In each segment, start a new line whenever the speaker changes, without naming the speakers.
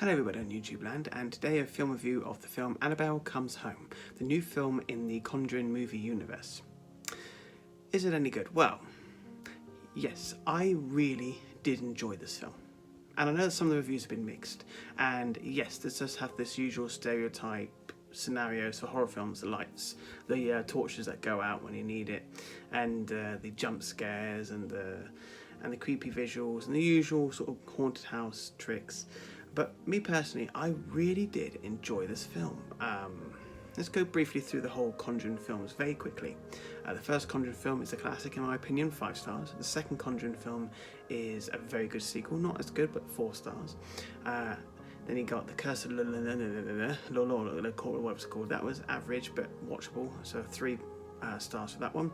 Hello everybody on YouTube land, and today a film review of the film Annabelle Comes Home, the new film in the Conjuring movie universe. Is it any good? Well, yes, I really did enjoy this film. And I know that some of the reviews have been mixed, and yes, this does have this usual stereotype scenarios for horror films, the lights, the torches that go out when you need it, and the jump scares and the creepy visuals and the usual sort of haunted house tricks. But me personally, I really did enjoy this film. Let's go briefly through the whole Conjuring films very quickly. The first Conjuring film is a classic in my opinion, 5 stars. The second Conjuring film is a very good sequel, not as good, but 4 stars. Then you got The Curse of whatever it's called. That was average but watchable, so 3 stars for that one.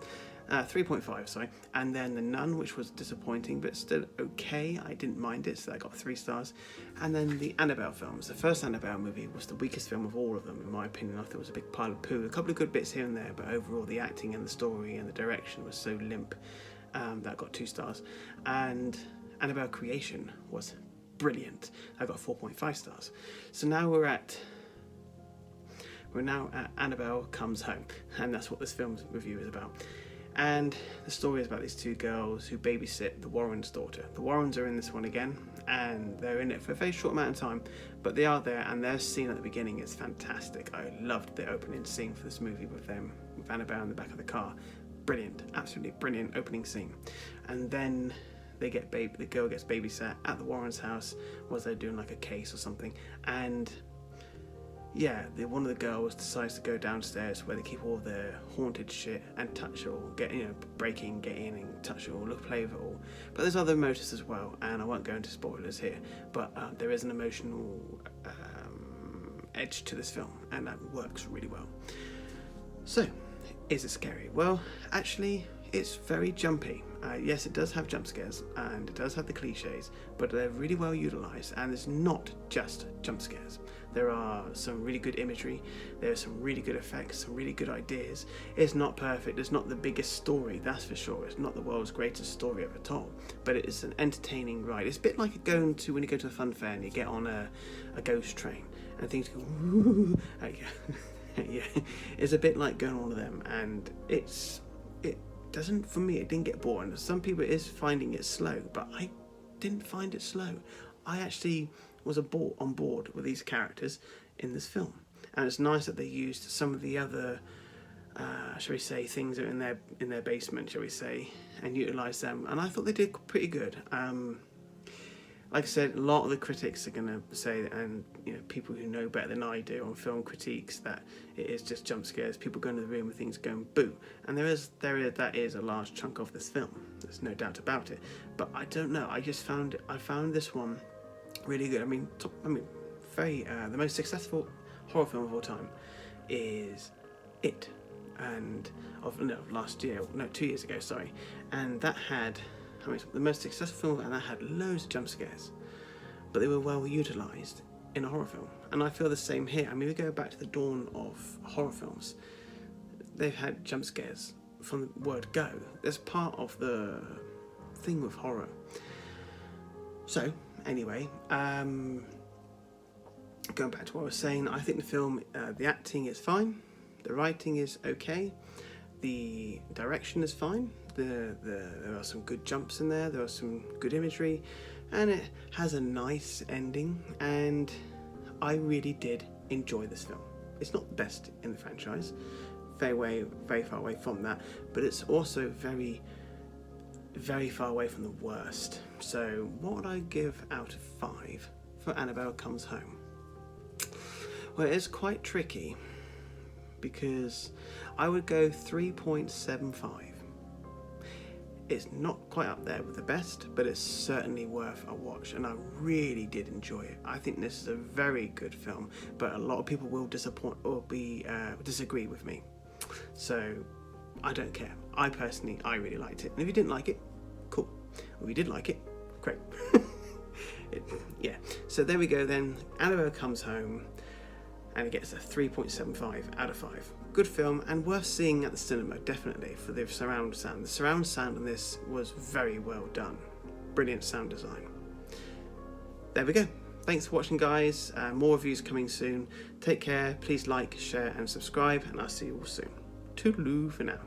3.5, sorry. And then The Nun, which was disappointing but still okay. I didn't mind it, so that got 3 stars. And then the Annabelle films. The first Annabelle movie was the weakest film of all of them, in my opinion. I thought it was a big pile of poo. A couple of good bits here and there, but overall the acting and the story and the direction was so limp. That got 2 stars. And Annabelle Creation was brilliant. I got 4.5 stars. So now we're now at Annabelle Comes Home, and that's what this film's review is about. And the story is about these 2 girls who babysit the Warrens' daughter. The Warrens are in this one again, and they're in it for a very short amount of time, but they are there, and their scene at the beginning is fantastic. I loved the opening scene for this movie with them, with Annabelle in the back of the car. Brilliant, absolutely brilliant opening scene. And then the girl gets babysat at the Warrens' house while they're doing like a case or something, and yeah, one of the girls decides to go downstairs where they keep all their haunted shit and touch it all, get break in, get in and touch it all, play with it all. But there's other motives as well, and I won't go into spoilers here, but there is an emotional edge to this film, and that works really well. So, is it scary? Well, actually, it's very jumpy. Yes, it does have jump scares, and it does have the cliches, but they're really well utilised, and it's not just jump scares. There are some really good imagery, there are some really good effects, some really good ideas. It's not perfect, it's not the biggest story, that's for sure. It's not the world's greatest story ever told, but it is an entertaining ride. It's a bit like when you go to a fun fair and you get on a ghost train, and things go woo. Yeah, it's a bit like going on one of them, and it doesn't, for me, it didn't get boring. Some people is finding it slow, but I didn't find it slow. I actually was on board with these characters in this film, and it's nice that they used some of the other shall we say things that are in their basement, shall we say, and utilised them, and I thought they did pretty good. Like I said, a lot of the critics are going to say, and people who know better than I do on film critiques, that it is just jump scares, people going to the room with things going boo, and that is a large chunk of this film. There's no doubt about it. But I don't know. I found this one really good. The most successful horror film of all time is It, and 2 years ago, sorry, and that had. The most successful film, and that had loads of jump scares, but they were well utilised in a horror film. And I feel the same here. We go back to the dawn of horror films. They've had jump scares from the word go. That's part of the thing with horror. So, anyway, going back to what I was saying, I think the film, the acting is fine, the writing is okay, the direction is fine. There are some good jumps in there are some good imagery, and it has a nice ending, and I really did enjoy this film. It's not the best in the franchise, very far away from that, but it's also very, very far away from the worst. So what would I give out of 5 for Annabelle Comes Home? Well, it's quite tricky, because I would go 3.75. It's not quite up there with the best, but it's certainly worth a watch, and I really did enjoy it. I think this is a very good film, but a lot of people will disappoint or disagree with me. So I don't care. I really liked it. And if you didn't like it, cool. If you did like it, great. Yeah. So there we go then. Annabelle Comes Home, and it gets a 3.75 out of 5. Good film, and worth seeing at the cinema, definitely, for the surround sound. The surround sound on this was very well done. Brilliant sound design. There we go. thanks for watching, guys. More reviews coming soon. Take care. Please like, share, and subscribe, and I'll see you all soon. Toodaloo for now.